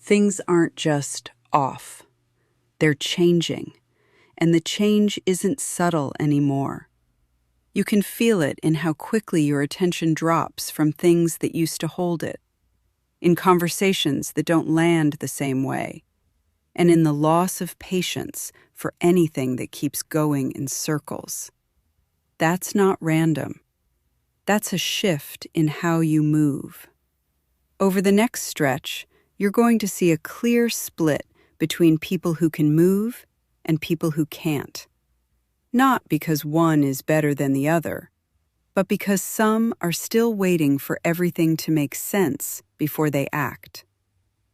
Things aren't just off. They're changing, and the change isn't subtle anymore. You can feel it in how quickly your attention drops from things that used to hold it, in conversations that don't land the same way, and in the loss of patience for anything that keeps going in circles. That's not random. That's a shift in how you move. Over the next stretch, you're going to see a clear split between people who can move and people who can't. Not because one is better than the other, but because some are still waiting for everything to make sense before they act.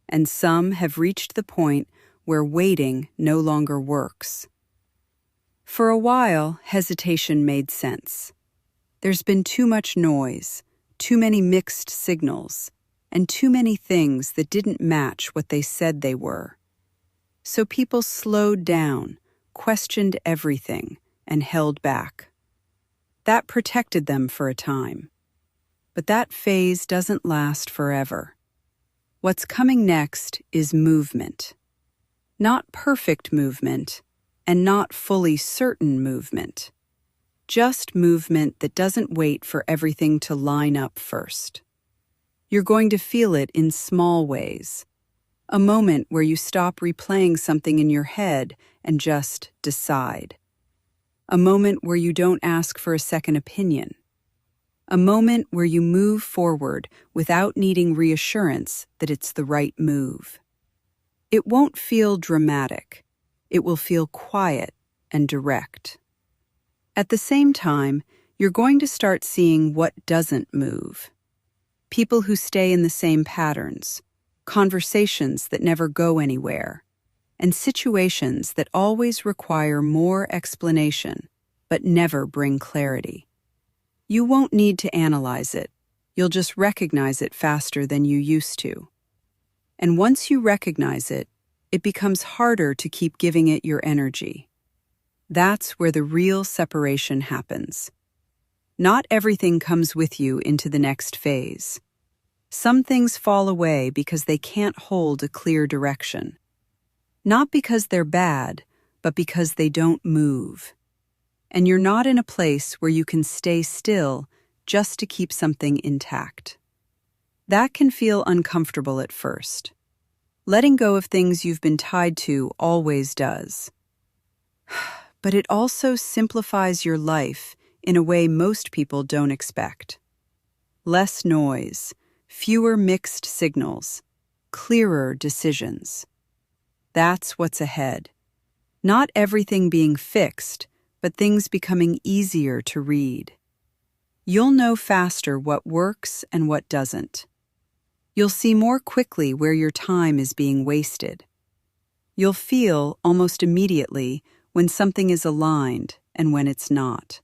And some have reached the point where waiting no longer works. For a while, hesitation made sense. There's been too much noise, too many mixed signals, and too many things that didn't match what they said they were. So people slowed down, questioned everything, and held back. That protected them for a time. But that phase doesn't last forever. What's coming next is movement. Not perfect movement, and not fully certain movement. Just movement that doesn't wait for everything to line up first. You're going to feel it in small ways. A moment where you stop replaying something in your head and just decide. A moment where you don't ask for a second opinion. A moment where you move forward without needing reassurance that it's the right move. It won't feel dramatic. It will feel quiet and direct. At the same time, you're going to start seeing what doesn't move. People who stay in the same patterns, conversations that never go anywhere, and situations that always require more explanation but never bring clarity. You won't need to analyze it. You'll just recognize it faster than you used to. And once you recognize it, it becomes harder to keep giving it your energy. That's where the real separation happens. Not everything comes with you into the next phase. Some things fall away because they can't hold a clear direction. Not because they're bad, but because they don't move. And you're not in a place where you can stay still just to keep something intact. That can feel uncomfortable at first. Letting go of things you've been tied to always does. But it also simplifies your life in a way most people don't expect. Less noise, fewer mixed signals, clearer decisions. That's what's ahead. Not everything being fixed, but things becoming easier to read. You'll know faster what works and what doesn't. You'll see more quickly where your time is being wasted. You'll feel almost immediately when something is aligned and when it's not.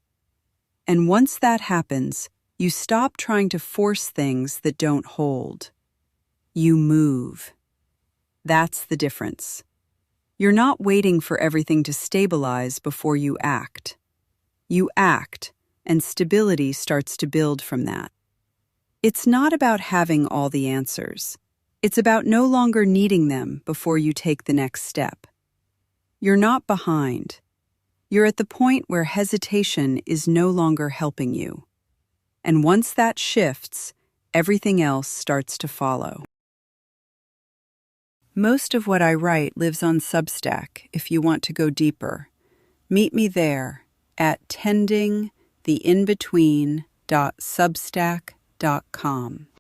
And once that happens, you stop trying to force things that don't hold. You move. That's the difference. You're not waiting for everything to stabilize before you act. You act, and stability starts to build from that. It's not about having all the answers. It's about no longer needing them before you take the next step. You're not behind. You're at the point where hesitation is no longer helping you. And once that shifts, everything else starts to follow. Most of what I write lives on Substack if you want to go deeper. Meet me there at tendingtheinbetween.substack.com.